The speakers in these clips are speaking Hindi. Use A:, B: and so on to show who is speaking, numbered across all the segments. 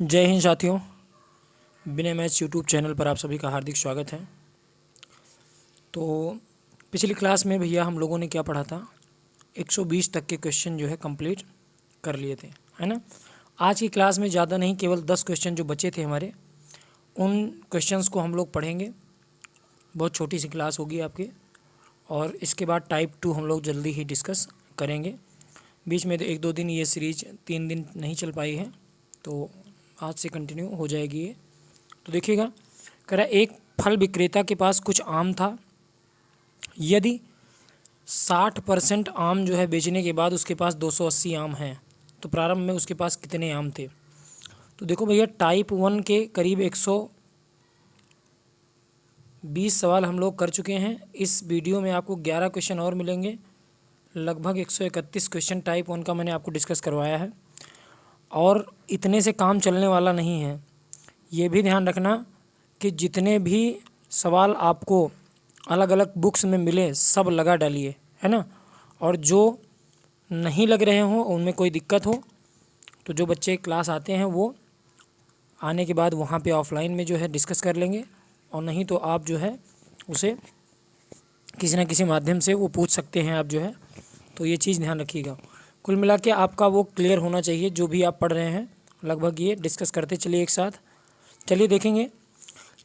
A: जय हिंद साथियों, बिना मैच यूट्यूब चैनल पर आप सभी का हार्दिक स्वागत है। तो पिछली क्लास में भैया हम लोगों ने क्या पढ़ा था, 120 तक के क्वेश्चन जो है कंप्लीट कर लिए थे, है ना। आज की क्लास में ज़्यादा नहीं, केवल 10 क्वेश्चन जो बचे थे हमारे, उन क्वेश्चंस को हम लोग पढ़ेंगे। बहुत छोटी सी क्लास होगी आपकी, और इसके बाद टाइप 2 हम लोग जल्दी ही डिस्कस करेंगे। बीच में तो 1-2 दिन ये सीरीज 3 दिन नहीं चल पाई है, तो आज से कंटिन्यू हो जाएगी ये। तो देखिएगा, कह रहा एक फल विक्रेता के पास कुछ आम था। यदि 60% आम जो है बेचने के बाद उसके पास 280 आम हैं, तो प्रारंभ में उसके पास कितने आम थे। तो देखो भैया, टाइप 1 के करीब 120 सवाल हम लोग कर चुके हैं। इस वीडियो में आपको 11 क्वेश्चन और मिलेंगे। लगभग 131 क्वेश्चन टाइप 1 का मैंने आपको डिस्कस करवाया है, और इतने से काम चलने वाला नहीं है। ये भी ध्यान रखना कि जितने भी सवाल आपको अलग अलग बुक्स में मिले सब लगा डालिए, है ना। और जो नहीं लग रहे हों, उनमें कोई दिक्कत हो तो जो बच्चे क्लास आते हैं वो आने के बाद वहाँ पे ऑफलाइन में जो है डिस्कस कर लेंगे, और नहीं तो आप जो है उसे किसी न किसी माध्यम से वो पूछ सकते हैं आप जो है। तो ये चीज़ ध्यान रखिएगा। कुल मिला के आपका वो क्लियर होना चाहिए जो भी आप पढ़ रहे हैं। लगभग ये डिस्कस करते चलिए एक साथ। चलिए देखेंगे,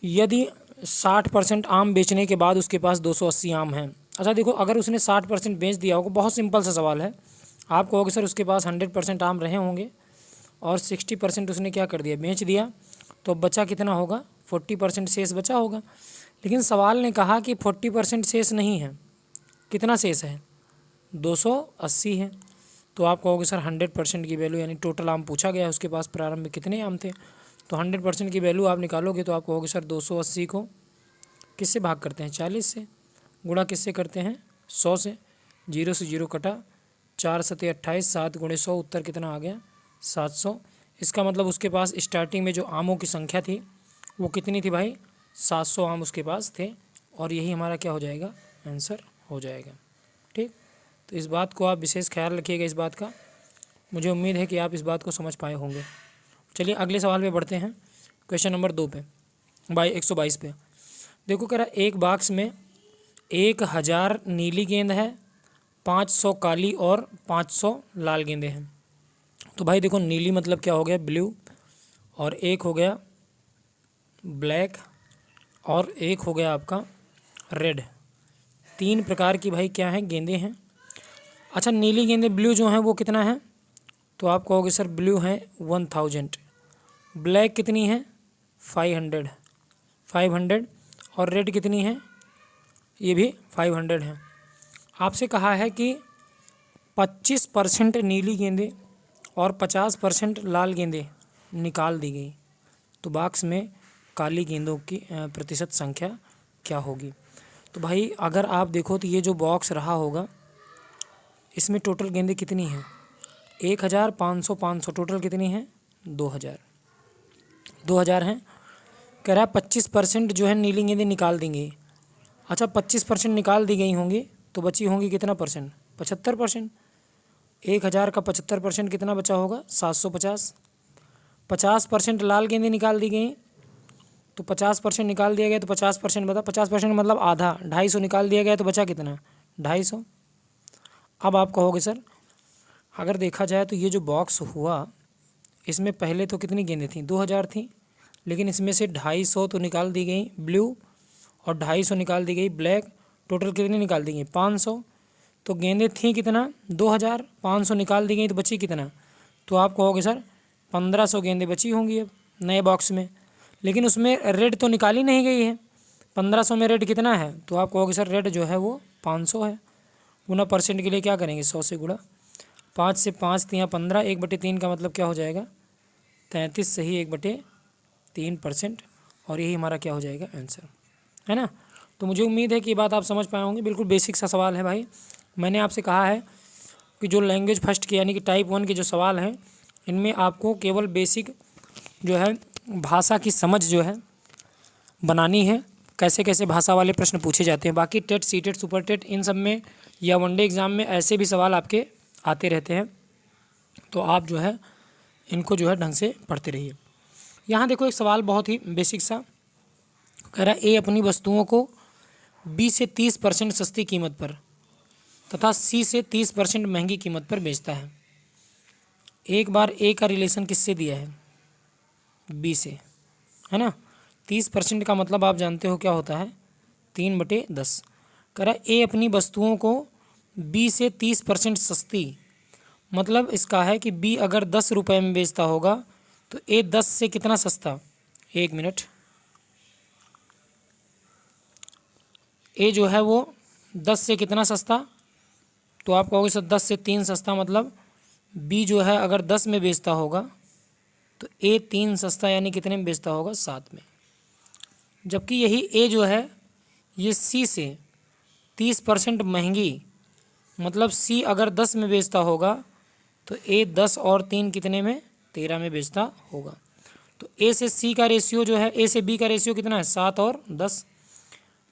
A: यदि 60% आम बेचने के बाद उसके पास 280 आम हैं। अच्छा देखो, अगर उसने 60% बेच दिया होगा, बहुत सिंपल सा सवाल है। आप कहोगे सर उसके पास 100% आम रहे होंगे और 60% उसने क्या कर दिया, बेच दिया, तो बचा कितना होगा, 40% शेष बचा होगा। लेकिन सवाल ने कहा कि 40% शेष नहीं है। कितना शेष है, 280 है। तो आप कहोगे सर 100% की वैल्यू, यानी टोटल आम पूछा गया है उसके पास प्रारंभ में कितने आम थे, तो 100% की वैल्यू आप निकालोगे तो आप कहोगे सर 280 को किससे भाग करते हैं, 40 से, गुणा किससे करते हैं, 100 से। 0 से 0 कटा, 4 सते 28, 7 गुणे 100, उत्तर कितना आ गया, 700। इसका मतलब उसके पास स्टार्टिंग में जो आमों की संख्या थी वो कितनी थी भाई, 700 आम उसके पास थे, और यही हमारा क्या हो जाएगा, आंसर हो जाएगा। ठीक, तो इस बात को आप विशेष ख्याल रखिएगा इस बात का। मुझे उम्मीद है कि आप इस बात को समझ पाए होंगे। चलिए अगले सवाल पे बढ़ते हैं, क्वेश्चन नंबर 2 पे, 122 पे। देखो कह रहा एक बॉक्स में 1000 नीली गेंद है, 500 काली और 500 लाल गेंदें हैं। तो भाई देखो, नीली मतलब क्या हो गया, ब्लू, और एक हो गया ब्लैक, और एक हो गया आपका रेड। 3 प्रकार की भाई क्या है, गेंदें हैं। अच्छा, नीली गेंदें ब्लू जो हैं वो कितना है, तो आप कहोगे सर ब्लू है 1000, ब्लैक कितनी है 500, और रेड कितनी है, ये भी 500 है। आपसे कहा है कि 25% नीली गेंदें और 50% लाल गेंदें निकाल दी गई, तो बॉक्स में काली गेंदों की प्रतिशत संख्या क्या होगी। तो भाई अगर आप देखो तो ये जो बॉक्स रहा होगा, इसमें टोटल गेंदें कितनी हैं, 1000, 500, 500, टोटल कितनी है 2000 हैं। कह रहा है 25% जो है नीली गेंदें निकाल दी गई। अच्छा, 25% निकाल दी गई होंगी तो बची होंगी कितना परसेंट, 75%। 1000 का 75% कितना बचा होगा, 750। 50% लाल गेंदें निकाल दी गई, तो 50% निकाल दिया गया तो 50% बता, 50% मतलब आधा, 250 निकाल दिया गया तो बचा कितना, 250। अब आप कहोगे सर अगर देखा जाए तो ये जो बॉक्स हुआ, इसमें पहले तो कितनी गेंदें थी, 2000 थी, लेकिन इसमें से 250 तो निकाल दी गई ब्लू, और 250 निकाल दी गई ब्लैक, टोटल कितनी निकाल दी गई 500। तो गेंदें थी कितना 2000, 500 निकाल दी गई तो बची कितना, तो आप कहोगे सर 1500 गेंदें बची होंगी अब नए बॉक्स में। लेकिन उसमें रेड तो निकाली नहीं गई है, 1500 में रेड कितना है, तो आप कहोगे सर रेड जो है वो 500 है। गुना परसेंट के लिए क्या करेंगे, 100 से गुणा, 5 से 5 तियाँ 15, 1/3 का मतलब क्या हो जाएगा 33, सही 1/3%, और यही हमारा क्या हो जाएगा आंसर, है ना। तो मुझे उम्मीद है कि ये बात आप समझ पाए होंगे। बिल्कुल बेसिक सा सवाल है भाई। मैंने आपसे कहा है कि जो लैंग्वेज फर्स्ट के यानी कि टाइप 1 के जो सवाल हैं, इनमें आपको केवल बेसिक जो है भाषा की समझ जो है बनानी है, कैसे कैसे भाषा वाले प्रश्न पूछे जाते हैं। बाकी टेट, सीटेट, सुपर टेट, इन सब में या वनडे एग्ज़ाम में ऐसे भी सवाल आपके आते रहते हैं, तो आप जो है इनको जो है ढंग से पढ़ते रहिए। यहाँ देखो एक सवाल बहुत ही बेसिक सा कह रहा है, ए अपनी वस्तुओं को बी से 30% सस्ती कीमत पर तथा सी से 30% महंगी कीमत पर बेचता है। एक बार ए का रिलेशन किससे दिया है? बी से, है ना। 30% का मतलब आप जानते हो क्या होता है? 3/10। कह रहा है ए अपनी वस्तुओं को बी से 30% सस्ती, मतलब इसका है कि बी अगर 10 रुपये में बेचता होगा तो ए 10 से कितना सस्ता? 1 मिनट। ए जो है वो 10 से कितना सस्ता? तो आप कहोगे सर 10 से 3 सस्ता, मतलब बी जो है अगर 10 में बेचता होगा तो ए 3 सस्ता, यानी कितने में बेचता होगा? 7 में। जबकि यही ए जो है ये सी से 30% महंगी, मतलब सी अगर 10 में बेचता होगा तो ए 10 और 3 कितने में? 13 में बेचता होगा। तो ए से सी का रेशियो जो है, ए से बी का रेशियो कितना है? 7 और 10।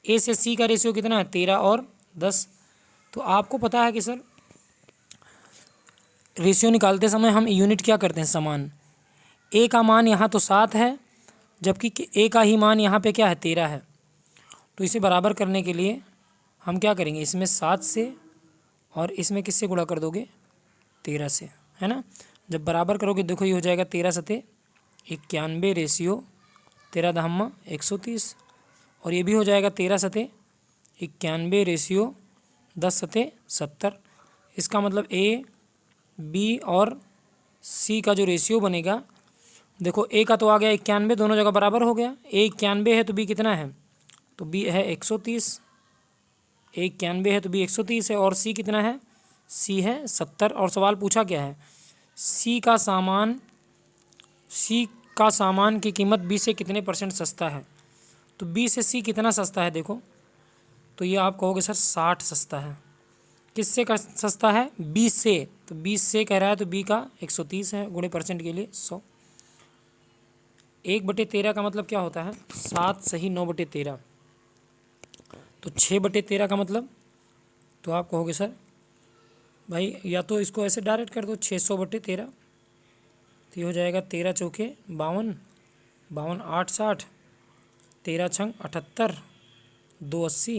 A: ए से सी का रेशियो कितना है? 13 और 10। तो आपको पता है कि सर रेशियो निकालते समय हम यूनिट क्या करते हैं? समान। ए का मान यहाँ तो 7 है, जबकि ए का ही मान यहाँ पे क्या है? 13 है। तो इसे बराबर करने के लिए हम क्या करेंगे? इसमें 7 से और इसमें किससे गुणा कर दोगे? 13 से, है ना। जब बराबर करोगे देखो ये हो जाएगा 13 सते 91 रेशियो 13 दहम्मा 130, और ये भी हो जाएगा 13 सते 91 रेशियो 10 सते 70। इसका मतलब ए बी और सी का जो रेशियो बनेगा, देखो ए का तो आ गया 91, दोनों जगह बराबर हो गया। ए 91 है तो बी कितना है? तो बी है 130। ए 91 है तो बी 130 है, और सी कितना है? सी है 70। और सवाल पूछा क्या है? सी का सामान की कीमत बी से कितने % सस्ता है? तो बी से सी कितना सस्ता है देखो, तो ये आप कहोगे सर 60 सस्ता है। किससे का सस्ता है? 20 से। तो 20 से कह रहा है तो बी का 130 है, गुणे % के लिए 100। 1/13 का मतलब क्या होता है? 7 सही 9/13। तो 6/13 का मतलब, तो आप कहोगे सर भाई या तो इसको ऐसे डायरेक्ट कर दो 600/13, तो ये हो जाएगा 13 चौके 52, 52 8 60, 13 छंग 78, 2 80,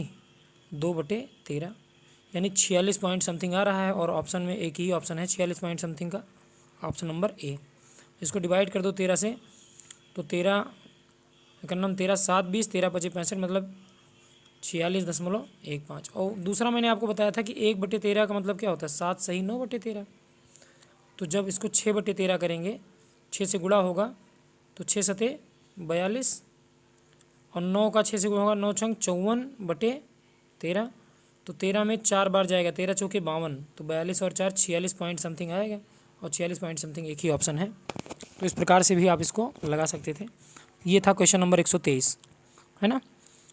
A: 2/13, यानी 46 पॉइंट समथिंग आ रहा है। और ऑप्शन में एक ही ऑप्शन है 46 पॉइंट समथिंग का, ऑप्शन नंबर ए। इसको डिवाइड कर दो 13 से, तो 13 एकन्नम 13 7 20, 13 25 65, मतलब 46.15। और दूसरा मैंने आपको बताया था कि 1/13 का मतलब क्या होता है? 7 सही 9/13। तो जब इसको 6/13 करेंगे, 6 से गुणा होगा तो 6 सते 42, और 9 का 6 से गुणा होगा 9 छंग 54/13। तो 13 में 4 बार जाएगा, 13 चौके 52, तो 42 और 4 46 पॉइंट समथिंग आएगा, और 46 पॉइंट समथिंग एक ही ऑप्शन है। तो इस प्रकार से भी आप इसको लगा सकते थे। ये था क्वेश्चन नंबर 123, है ना।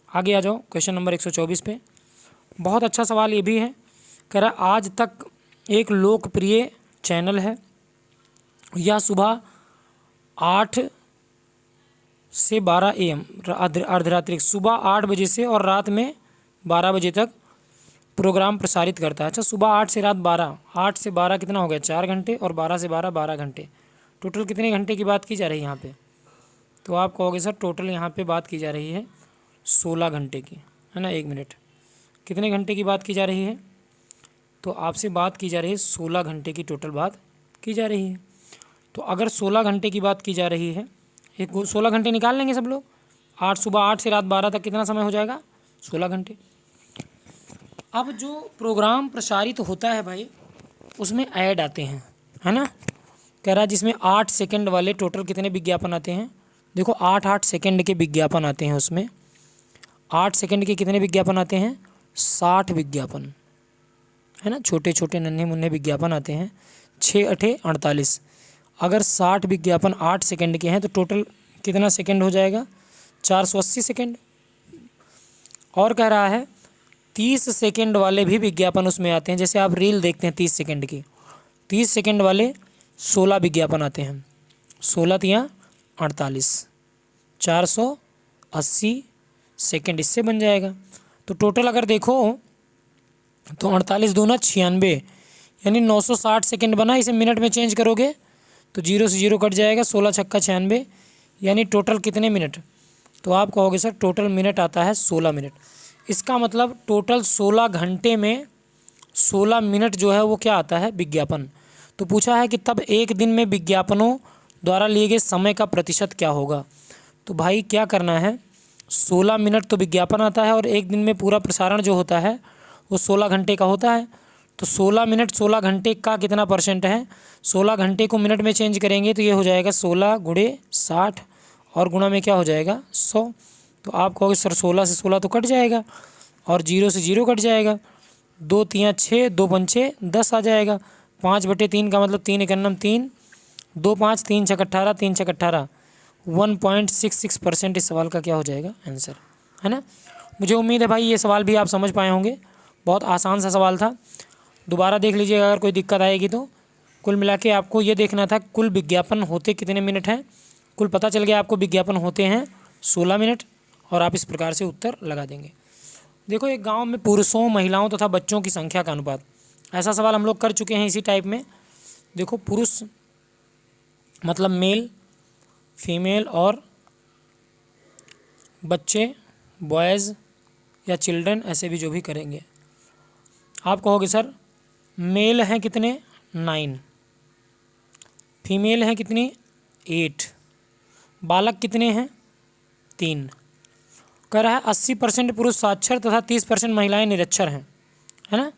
A: आगे आ जाओ क्वेश्चन नंबर 124 पे। बहुत अच्छा सवाल ये भी है, कह रहा आज तक एक लोकप्रिय चैनल है, यह सुबह 8 से 12 AM अर्धरात्रि, सुबह 8 बजे से और रात में 12 बजे तक प्रोग्राम प्रसारित करता है। अच्छा, सुबह 8 से रात 12, 8 से 12 कितना हो गया? 4 घंटे, और 12 से 12 12 घंटे। टोटल कितने घंटे की बात की जा रही है यहाँ पे? तो आप कहोगे सर टोटल यहाँ पे बात की जा रही है 16 घंटे की, है ना। 1 मिनट, कितने घंटे की बात की जा रही है? तो आपसे बात की जा रही है 16 घंटे की टोटल बात की जा रही है। तो अगर 16 घंटे की बात की जा रही है, एक 16 घंटे निकाल लेंगे सब लोग। सुबह 8 से रात 12 तक कितना समय हो जाएगा? 16 घंटे। अब जो प्रोग्राम प्रसारित होता है भाई, उसमें ऐड आते हैं, है ना। कह रहा है जिसमें 8 सेकंड वाले टोटल कितने विज्ञापन आते हैं? देखो 8 सेकंड के विज्ञापन आते हैं उसमें। 8 सेकंड के कितने विज्ञापन आते हैं? 60 विज्ञापन, है ना। छोटे छोटे नन्हे मुन्ने विज्ञापन आते हैं। 6 8 48। अगर 60 विज्ञापन 8 सेकंड के हैं तो टोटल कितना सेकंड हो जाएगा? 480 सेकंड। और कह रहा है 30 सेकंड वाले भी विज्ञापन उसमें आते हैं। जैसे आप रील देखते हैं 30 सेकंड की, 30 सेकंड वाले 16 विज्ञापन आते हैं। 16 तियाँ 48, 480 सेकंड इससे बन जाएगा। तो टोटल अगर देखो तो 48 दूना 96, यानी 960 सेकंड बना। इसे मिनट में चेंज करोगे तो 0 से 0 कट जाएगा, 16 छक्का 96, यानी टोटल कितने मिनट, तो आप कहोगे सर टोटल मिनट आता है 16 मिनट। इसका मतलब टोटल 16 घंटे में 16 मिनट जो है वो क्या आता है, विज्ञापन। तो पूछा है कि तब एक दिन में विज्ञापनों द्वारा लिए गए समय का प्रतिशत क्या होगा। तो भाई क्या करना है, 16 मिनट तो विज्ञापन आता है और एक दिन में पूरा प्रसारण जो होता है वो 16 घंटे का होता है। तो 16 मिनट 16 घंटे का कितना परसेंट है, 16 घंटे को मिनट में चेंज करेंगे तो ये हो जाएगा 16 गुणे 60 और गुणा में क्या हो जाएगा 100। तो आप कहोगे सर 16 से 16 तो कट जाएगा और 0 से 0 कट जाएगा, 2 3 6, 2 पंचे 10 आ जाएगा। 5/3 का मतलब 3 एकन्नम 3, 2 5 3 छक 18, 3 छक 18, 1.66% इस सवाल का क्या हो जाएगा आंसर, है ना। मुझे उम्मीद है भाई ये सवाल भी आप समझ पाए होंगे, बहुत आसान सा सवाल था। दोबारा देख लीजिएगा अगर कोई दिक्कत आएगी तो। कुल मिला के आपको ये देखना था कुल विज्ञापन होते कितने मिनट हैं। कुल पता चल गया आपको विज्ञापन होते हैं 16 मिनट और आप इस प्रकार से उत्तर लगा देंगे। देखो एक गांव में पुरुषों, महिलाओं तथा बच्चों की संख्या का अनुपात, ऐसा सवाल हम लोग कर चुके हैं इसी टाइप में। देखो पुरुष मतलब मेल, फीमेल और बच्चे बॉयज़ या चिल्ड्रन, ऐसे भी जो भी करेंगे। आप कहोगे सर मेल हैं कितने 9, फीमेल हैं कितनी 8, बालक कितने हैं 3। कह रहा है 80% पुरुष साक्षर तथा 30% महिलाएं निरक्षर हैं, है ना।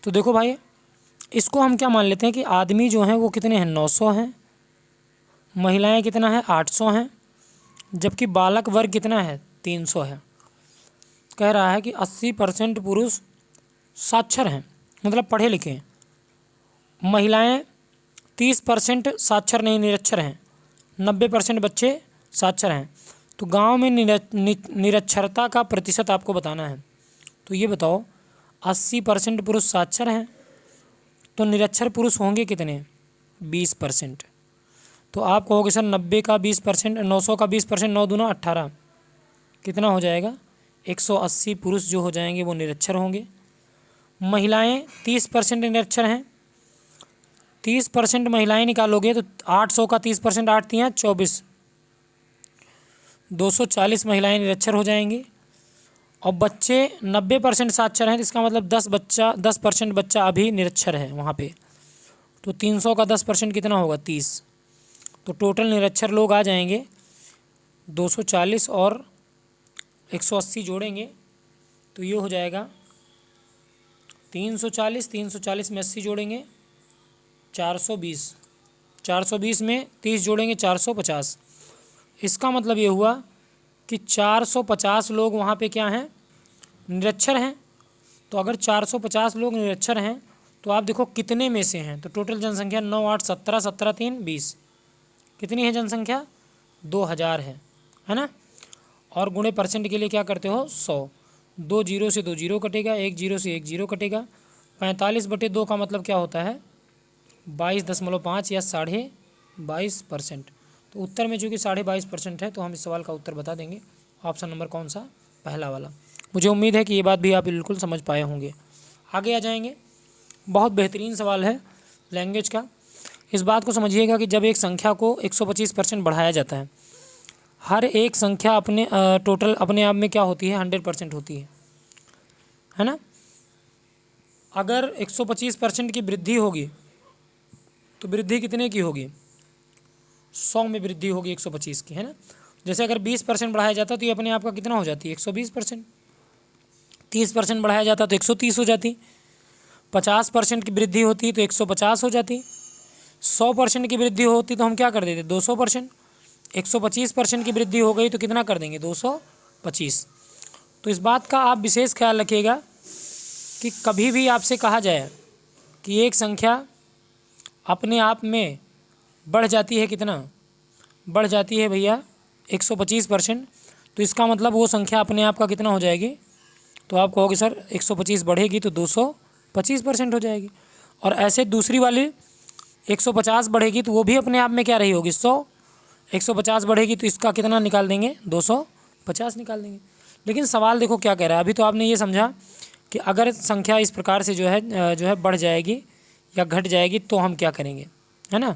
A: तो देखो भाई इसको हम क्या मान लेते हैं कि आदमी जो हैं वो कितने हैं 900 हैं, महिलाएं कितना है 800 हैं, जबकि बालक वर्ग कितना है 300 है। कह रहा है कि 80% पुरुष साक्षर हैं मतलब पढ़े लिखे हैं, महिलाएं 30% साक्षर नहीं निरक्षर हैं, 90% बच्चे साक्षर हैं। तो गांव में निरक्षरता का प्रतिशत आपको बताना है। तो ये बताओ 80% पुरुष साक्षर हैं तो निरक्षर पुरुष होंगे कितने 20%। तो आप कहोगे सर 90 का 20%, 900 का 20%, 9 दूना 18, कितना हो जाएगा 180 पुरुष जो हो जाएंगे वो निरक्षर होंगे। महिलाएं 30% निरक्षर हैं, 30% महिलाएं निकालोगे तो 800 का 30%, 8 3 24, 240 महिलाएं निरक्षर हो जाएंगी। और बच्चे 90% साक्षर हैं तो इसका मतलब 10% बच्चा अभी निरक्षर है वहाँ पे। तो 300 का 10% कितना होगा 30। तो टोटल निरक्षर लोग आ जाएंगे 240 और 180 जोड़ेंगे तो ये हो जाएगा 340, 340 में 80 जोड़ेंगे 420, 420 में 30 जोड़ेंगे 450। इसका मतलब ये हुआ कि 450 लोग वहाँ पे क्या हैं निरक्षर हैं। तो अगर 450 लोग निरक्षर हैं तो आप देखो कितने में से हैं। तो टोटल जनसंख्या 9 8 17 17 3 20, कितनी है जनसंख्या 2000 है ना। और गुणे परसेंट के लिए क्या करते हो 100, 2 जीरो से 2 जीरो कटेगा, 1 जीरो से 1 जीरो कटेगा। 45/2 का मतलब क्या होता है 22.5 या 22.5%। तो उत्तर में चूँकि 22.5% है तो हम इस सवाल का उत्तर बता देंगे। ऑप्शन नंबर कौन सा, पहला वाला। मुझे उम्मीद है कि ये बात भी आप बिल्कुल समझ पाए होंगे। आगे आ जाएंगे, बहुत बेहतरीन सवाल है लैंग्वेज का। इस बात को समझिएगा कि जब एक संख्या को 125% बढ़ाया जाता है, हर एक संख्या अपने टोटल अपने आप में क्या होती है 100% होती है ना। अगर 125% की वृद्धि होगी तो वृद्धि कितने की होगी 100 में वृद्धि होगी 125 की, है ना। जैसे अगर 20% बढ़ाया जाता तो ये अपने आप का कितना हो जाती 120%, 30% बढ़ाया जाता तो 130 हो जाती, 50% की वृद्धि होती तो 150 हो जाती, 100% की वृद्धि होती तो हम क्या कर देते 200%, 125% की वृद्धि हो गई तो कितना कर देंगे 225। तो इस बात का आप विशेष ख्याल रखिएगा कि कभी भी आपसे कहा जाए कि एक संख्या अपने आप में बढ़ जाती है, कितना बढ़ जाती है भैया 125%, तो इसका मतलब वो संख्या अपने आप का कितना हो जाएगी। तो आप कहोगे सर 125 बढ़ेगी तो 225% हो जाएगी। और ऐसे दूसरी वाली 150 बढ़ेगी तो वो भी अपने आप में क्या रही होगी 100, 150 बढ़ेगी तो इसका कितना निकाल देंगे 250 निकाल देंगे। लेकिन सवाल देखो क्या कह रहा है। अभी तो आपने ये समझा कि अगर संख्या इस प्रकार से जो है बढ़ जाएगी या घट जाएगी तो हम क्या करेंगे, है ना।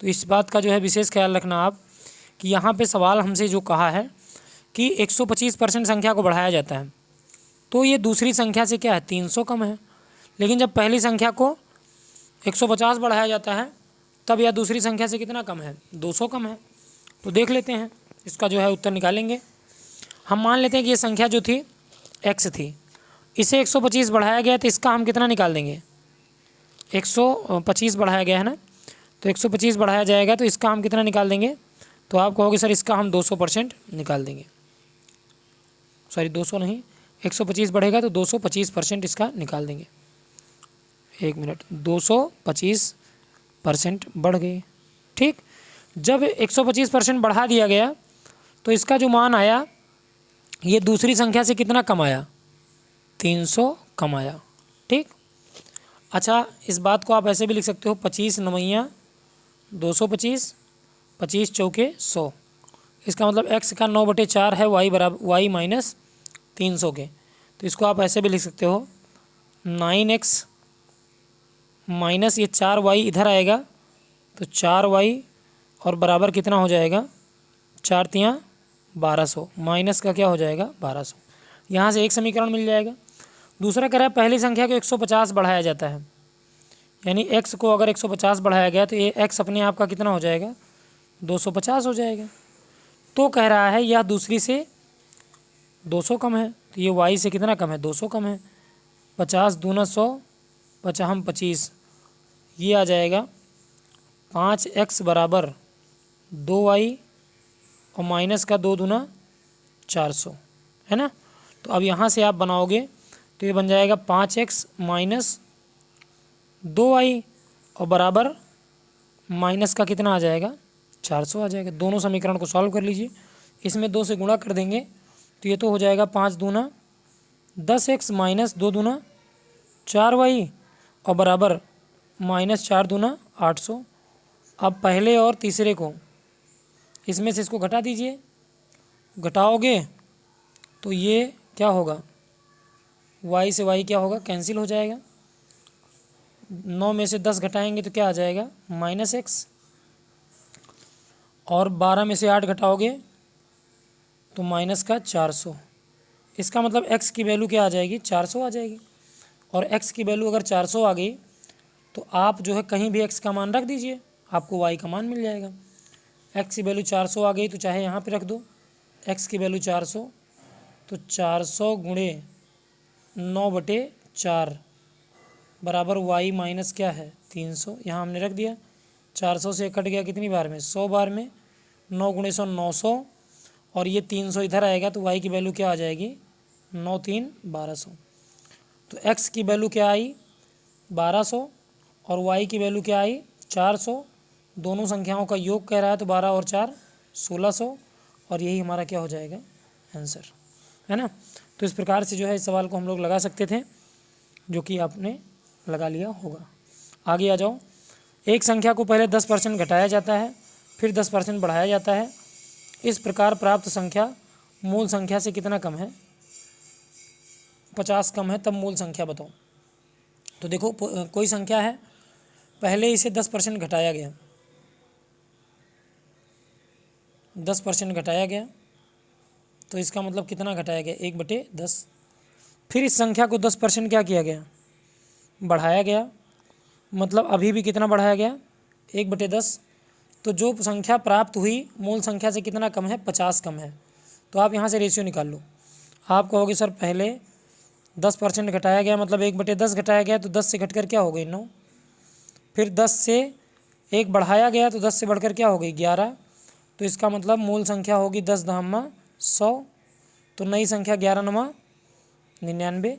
A: तो इस बात का जो है विशेष ख्याल रखना आप कि यहाँ पे सवाल हमसे जो कहा है कि 125% संख्या को बढ़ाया जाता है, तो ये दूसरी संख्या से क्या है 300 कम है। लेकिन जब पहली संख्या को 150 बढ़ाया जाता है तब यह दूसरी संख्या से कितना कम है 200 कम है। तो देख लेते हैं, इसका जो है उत्तर निकालेंगे। हम मान लेते हैं कि ये संख्या जो थी x थी, इसे 125 बढ़ाया गया तो इसका हम कितना निकाल देंगे 125 बढ़ाया गया है ना, तो 125 बढ़ाया जाएगा तो इसका हम कितना निकाल देंगे, तो आप कहोगे सर इसका हम 200% निकाल देंगे। सॉरी 200 नहीं, 125 बढ़ेगा तो 225% इसका निकाल देंगे। 1 मिनट, 225% बढ़ गई। ठीक, जब 125% बढ़ा दिया गया तो इसका जो मान आया ये दूसरी संख्या से कितना कम आया 300 कम आया। ठीक, अच्छा इस बात को आप ऐसे भी लिख सकते हो 25 नवैया 225, 25 चौके 100। इसका मतलब x का 9/4 है y बराबर y माइनस 300 के, तो इसको आप ऐसे भी लिख सकते हो 9x माइनस ये 4y इधर आएगा तो 4y और बराबर कितना हो जाएगा 4 तियाँ 1200, माइनस का क्या हो जाएगा 1200। यहाँ से एक समीकरण मिल जाएगा। दूसरा कह रहा है पहली संख्या को 150 बढ़ाया जाता है, यानी x को अगर 150 बढ़ाया गया तो ये x अपने आप का कितना हो जाएगा 250 हो जाएगा। तो कह रहा है यह दूसरी से 200 कम है, तो ये y से कितना कम है 200 कम है। 50 दूना 100, 50 25, ये आ जाएगा 5x बराबर 2y और माइनस का 2 दूना 400 है ना। तो अब यहाँ से आप बनाओगे तो ये बन जाएगा 5x माइनस 2y और बराबर माइनस का कितना आ जाएगा 400 आ जाएगा। दोनों समीकरण को सॉल्व कर लीजिए, इसमें 2 से गुणा कर देंगे तो ये तो हो जाएगा 5 दूना 10x माइनस 2 दूना 4y और बराबर माइनस 4 दूना 800। अब पहले और तीसरे को इसमें से इसको घटा दीजिए, घटाओगे तो ये क्या होगा y से y क्या होगा कैंसिल हो जाएगा। 9 में से 10 घटाएंगे तो क्या आ जाएगा -x, और 12 में से 8 घटाओगे तो माइनस का 400। इसका मतलब x की वैल्यू क्या आ जाएगी 400 आ जाएगी। और x की वैल्यू अगर 400 आ गई तो आप जो है कहीं भी x का मान रख दीजिए, आपको y का मान मिल जाएगा। x की वैल्यू 400 आ गई तो चाहे यहाँ पे रख दो x की वैल्यू 400, तो 400 गुणे 9/4 बराबर y माइनस क्या है 300, यहाँ हमने रख दिया। 400 से कट गया कितनी बार में 100 बार में, 9 गुणे 100 900, और ये 300 इधर आएगा तो y की वैल्यू क्या आ जाएगी 9 3 1200। तो x की वैल्यू क्या आई 1200 और y की वैल्यू क्या आई 400। दोनों संख्याओं का योग कह रहा है तो 12 और 4 1600, और यही हमारा क्या हो जाएगा आंसर है ना। तो इस प्रकार से जो है इस सवाल को हम लोग लगा सकते थे, जो कि आपने लगा लिया होगा। आगे आ जाओ। एक संख्या को पहले 10% घटाया जाता है फिर 10% बढ़ाया जाता है, इस प्रकार प्राप्त संख्या मूल संख्या से कितना कम है 50 कम है, तब मूल संख्या बताओ। तो देखो कोई संख्या है पहले इसे 10% घटाया गया, 10% घटाया गया तो इसका मतलब कितना घटाया गया 1/10। फिर इस संख्या को 10% क्या किया गया बढ़ाया गया, मतलब अभी भी कितना बढ़ाया गया 1/10। तो जो संख्या प्राप्त हुई मूल संख्या से कितना कम है 50 कम है। तो आप यहाँ से रेशियो निकाल लो। आप कहोगे सर पहले 10% घटाया गया मतलब 1/10 घटाया गया तो 10 से घटकर क्या हो गई 9, फिर 10 से 1 बढ़ाया गया तो 10 से बढ़कर क्या हो गई 11। तो इसका मतलब मूल संख्या होगी 10 धामा 100, तो नई संख्या 11 नमा 99।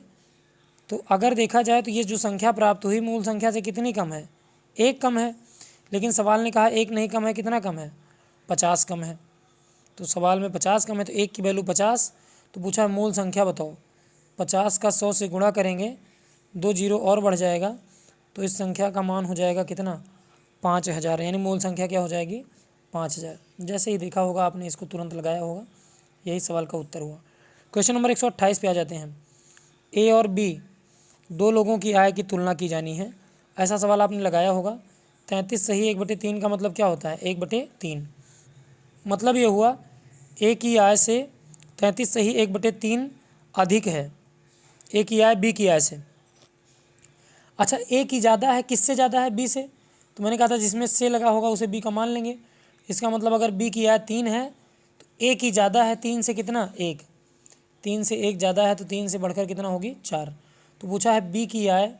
A: तो अगर देखा जाए तो ये जो संख्या प्राप्त हुई मूल संख्या से कितनी कम है 1 कम है, लेकिन सवाल ने कहा 1 नहीं कम है, कितना कम है 50 कम है। तो सवाल में 50 कम है तो 1 की वैल्यू 50, तो पूछा है मूल संख्या बताओ। 50 का 100 से गुणा करेंगे 2 जीरो और बढ़ जाएगा तो इस संख्या का मान हो जाएगा कितना 5000, यानी मूल संख्या क्या हो जाएगी 5000। जैसे ही देखा होगा आपने इसको तुरंत लगाया होगा, यही सवाल का उत्तर हुआ। क्वेश्चन नंबर 128 पे आ जाते हैं। ए और बी दो लोगों की आय की तुलना की जानी है, ऐसा सवाल आपने लगाया होगा। 33 सही 1/3 का मतलब क्या होता है 1/3। मतलब ये हुआ ए की आय से 33 सही 1/3 अधिक है ए की आय बी की आय से। अच्छा, ए की ज़्यादा है, किससे ज़्यादा है? बी से। तो मैंने कहा था जिसमें से लगा होगा उसे बी का मान लेंगे। इसका मतलब अगर बी की आय 3 है तो ए की ज़्यादा है 3 से कितना? 1। 3 से 1 ज़्यादा है तो 3 से बढ़कर कितना होगी? 4। तो पूछा है बी की आय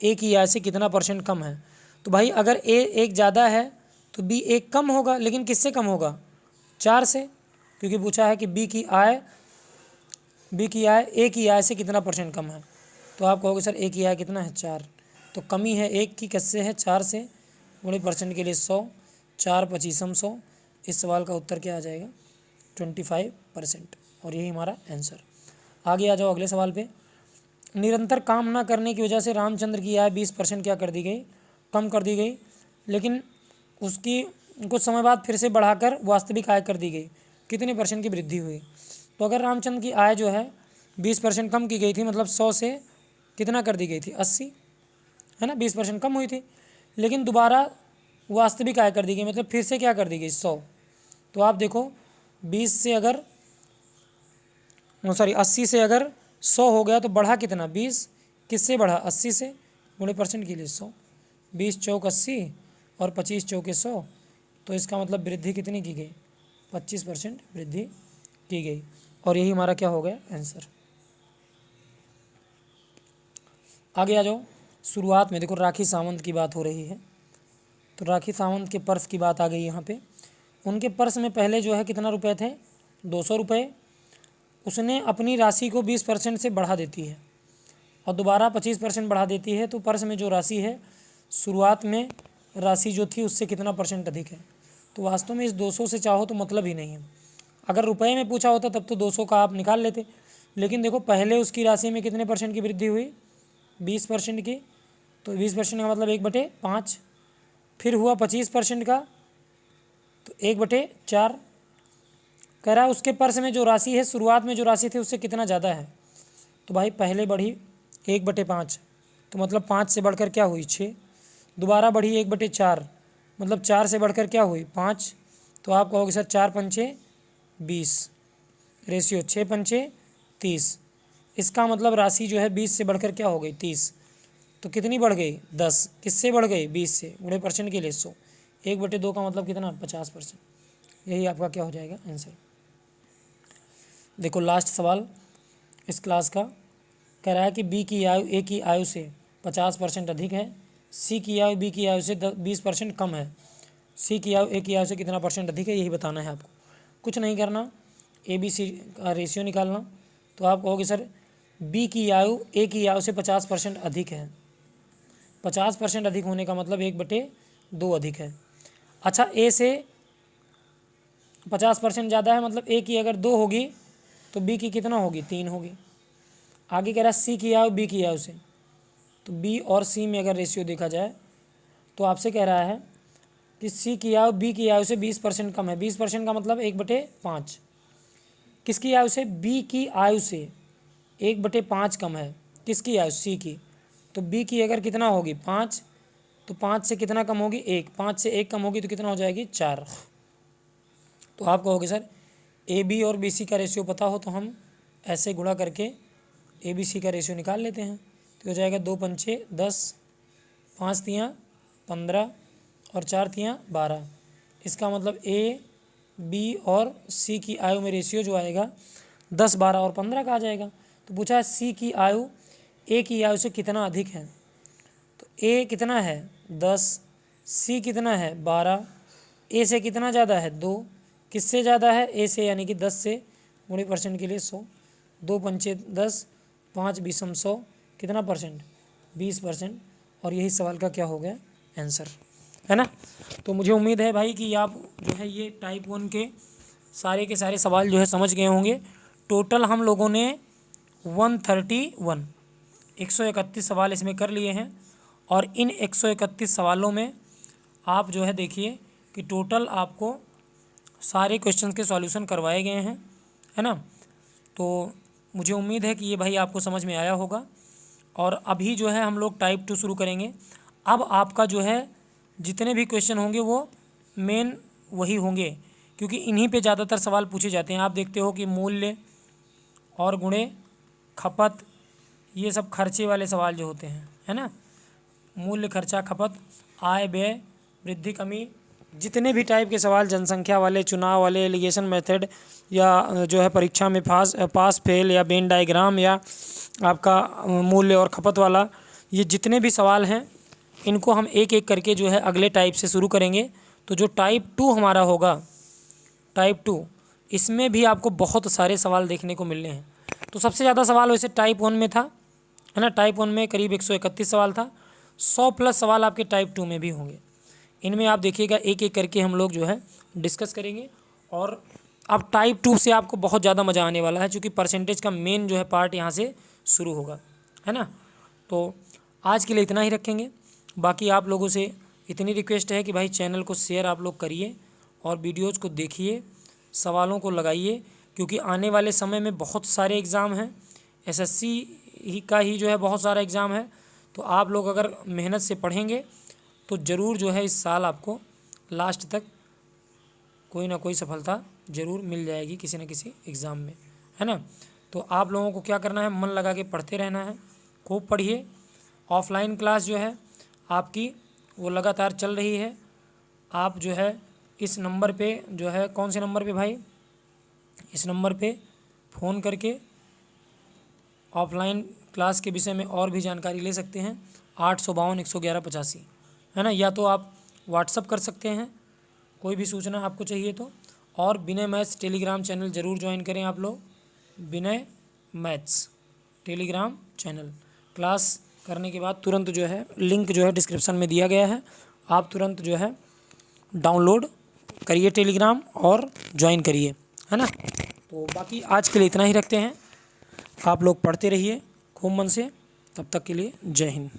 A: ए की आय से कितना % कम है। तो भाई अगर ए 1 ज़्यादा है तो बी 1 कम होगा, लेकिन किससे कम होगा? 4 से, क्योंकि पूछा है कि बी की आय ए की आय से कितना % कम है। तो आप कहोगे सर ए की आय कितना है? 4। तो कमी है 1 की, किससे है? 4 से। गुणे % के लिए 100, 4 पचीसम 100। इस सवाल का उत्तर क्या आ जाएगा? 25%। और यही हमारा आंसर। आगे आ जाओ अगले सवाल पे। निरंतर काम न करने की वजह से रामचंद्र की आय 20% क्या कर दी गई? कम कर दी गई, लेकिन उसकी कुछ समय बाद फिर से बढ़ाकर वास्तविक आय कर दी गई। कितने % की वृद्धि हुई? तो अगर रामचंद्र की आय जो है 20% कम की गई थी, मतलब 100 से कितना कर दी गई थी? 80, है ना? 20% कम हुई थी, लेकिन दोबारा वास्तविक आय कर दी गई, मतलब फिर से क्या कर दी गई? 100। तो आप देखो 20 से अगर 80 से अगर 100 हो गया तो बढ़ा कितना? 20। किससे बढ़ा? 80 से। गुणे % के लिए 100। 20 चौक 80 और 25 चौके 100। तो इसका मतलब वृद्धि कितनी की गई? 25% वृद्धि की गई। और यही हमारा क्या हो गया? आंसर। आगे आ जाओ। शुरुआत में देखो राखी सावंत की बात हो रही है, तो राखी सावंत के पर्स की बात आ गई यहाँ पे। उनके पर्स में पहले जो है कितना रुपए थे? 200 रुपये। उसने अपनी राशि को 20% से बढ़ा देती है और दोबारा 25% बढ़ा देती है, तो पर्स में जो राशि है शुरुआत में राशि जो थी उससे कितना % अधिक है? तो वास्तव में इस 200 से चाहो तो मतलब ही नहीं है। अगर रुपए में पूछा होता तब तो 200 का आप निकाल लेते, लेकिन देखो पहले उसकी राशि में कितने % की वृद्धि हुई? 20% की। तो 20% का मतलब 1/5। फिर हुआ 25% का, तो 1/4। कह रहा है उसके पर्स में जो राशि है शुरुआत में जो राशि थी उससे कितना ज़्यादा है? तो भाई पहले बढ़ी 1/5, तो मतलब 5 से बढ़कर क्या हुई? 6। दोबारा बढ़ी 1/4, मतलब 4 से बढ़कर क्या हुई? 5। तो आप कहोगे सर 4 पंचे 20, रेशियो 6 पंचे 30। इसका मतलब राशि जो है 20 से बढ़कर क्या हो गई? 30। तो कितनी बढ़ गई? 10। किससे बढ़ गई? 20 से। गुणे % के लिए 100। 1/2 का मतलब कितना? 50%। यही आपका क्या हो जाएगा? आंसर। देखो लास्ट सवाल इस क्लास का। कह रहा है कि बी की आयु ए की आयु से 50% अधिक है, सी की आयु बी की आयु से 20% कम है। सी की आयु ए की आयु से कितना % अधिक है, यही बताना है आपको। कुछ नहीं करना, ए बी सी का रेशियो निकालना। तो आप कहोगे सर बी की आयु ए की आयु से 50% अधिक है। 50% अधिक होने का मतलब 1/2 अधिक है। अच्छा, ए से 50% ज़्यादा है, मतलब ए की अगर 2 होगी तो बी की कितना होगी? 3 होगी। आगे कह रहा है सी की आयु बी की आयु से, तो बी और सी में अगर रेशियो देखा जाए तो आपसे कह रहा है कि सी की आयु बी की आयु से 20% कम है। 20% का मतलब 1/5। किसकी आयु से? बी की आयु से 1/5 कम है। किसकी आयु? सी की। तो बी की अगर कितना होगी? 5, तो 5 से कितना कम होगी? 1। 5 से 1 कम होगी तो कितना हो जाएगी? 4। तो आप कहोगे सर ए बी और बी सी का रेशियो पता हो तो हम ऐसे गुणा करके ए बी सी का रेशियो निकाल लेते हैं। तो हो जाएगा 2 पंचे 10, 5 तियाँ 15 और 4 तियाँ 12। इसका मतलब ए बी और सी की आयु में रेशियो जो आएगा 10, 12 और 15 का आ जाएगा। तो पूछा है सी की आयु ए की आयु से कितना अधिक है? तो ए कितना है? 10। सी कितना है? 12। ए से कितना ज़्यादा है? 2। किससे ज़्यादा है? ए से, यानी कि 10 से। गुणे % के लिए 100। 2 पंचे 10, 5 बीसम 100। कितना %? 20%। और यही सवाल का क्या हो गया? आंसर, है ना? तो मुझे उम्मीद है भाई कि आप जो है ये टाइप 1 के सारे सवाल जो है समझ गए होंगे। टोटल हम लोगों ने 131 सवाल इसमें कर लिए हैं, और इन 131 सवालों में आप जो है देखिए कि टोटल आपको सारे क्वेश्चंस के सॉल्यूशन करवाए गए हैं, है ना? तो मुझे उम्मीद है कि ये भाई आपको समझ में आया होगा। और अभी जो है हम लोग टाइप 2 शुरू करेंगे। अब आपका जो है जितने भी क्वेश्चन होंगे वो मेन वही होंगे, क्योंकि इन्हीं पे ज़्यादातर सवाल पूछे जाते हैं। आप देखते हो कि मूल्य और गुणे, खपत, ये सब खर्चे वाले सवाल जो होते हैं, है ना, मूल्य, खर्चा, खपत, आय, व्यय, वृद्धि, कमी, जितने भी टाइप के सवाल जनसंख्या वाले, चुनाव वाले, एलिगेशन मेथड, या जो है परीक्षा में पास फेल, या वेन डायग्राम, या आपका मूल्य और खपत वाला, ये जितने भी सवाल हैं इनको हम एक एक करके जो है अगले टाइप से शुरू करेंगे। तो जो टाइप 2 हमारा होगा, टाइप 2, इसमें भी आपको बहुत सारे सवाल देखने को मिलने हैं। तो सबसे ज़्यादा सवाल वैसे टाइप 1 में था, है ना, टाइप 1 में करीब 131 सवाल था। 100+ सवाल आपके टाइप 2 में भी होंगे। इनमें आप देखिएगा एक एक करके हम लोग जो है डिस्कस करेंगे। और अब टाइप 2 से आपको बहुत ज़्यादा मज़ा आने वाला है, क्योंकि परसेंटेज का मेन जो है पार्ट यहाँ से शुरू होगा, है ना। तो आज के लिए इतना ही रखेंगे। बाकी आप लोगों से इतनी रिक्वेस्ट है कि भाई चैनल को शेयर आप लोग करिए और वीडियोज़ को देखिए, सवालों को लगाइए, क्योंकि आने वाले समय में बहुत सारे एग्ज़ाम हैं। SSC का ही जो है बहुत सारा एग्ज़ाम है। तो आप लोग अगर मेहनत से पढ़ेंगे तो ज़रूर जो है इस साल आपको लास्ट तक कोई ना कोई सफलता ज़रूर मिल जाएगी किसी न किसी एग्ज़ाम में, है ना। तो आप लोगों को क्या करना है, मन लगा के पढ़ते रहना है, खूब पढ़िए। ऑफलाइन क्लास जो है आपकी वो लगातार चल रही है। आप जो है इस नंबर पे जो है, कौन से नंबर पे भाई, इस नंबर पे फ़ोन करके ऑफलाइन क्लास के विषय में और भी जानकारी ले सकते हैं। 852-111-85, है ना। या तो आप व्हाट्सअप कर सकते हैं, कोई भी सूचना आपको चाहिए तो। और विनय मैथ्स टेलीग्राम चैनल ज़रूर ज्वाइन करें आप लोग। विनय मैथ्स टेलीग्राम चैनल, क्लास करने के बाद तुरंत जो है लिंक जो है डिस्क्रिप्शन में दिया गया है, आप तुरंत जो है डाउनलोड करिए टेलीग्राम और ज्वाइन करिए, है ना। तो बाकी आज के लिए इतना ही रखते हैं। आप लोग पढ़ते रहिए खूब मन से। तब तक के लिए जय हिंद।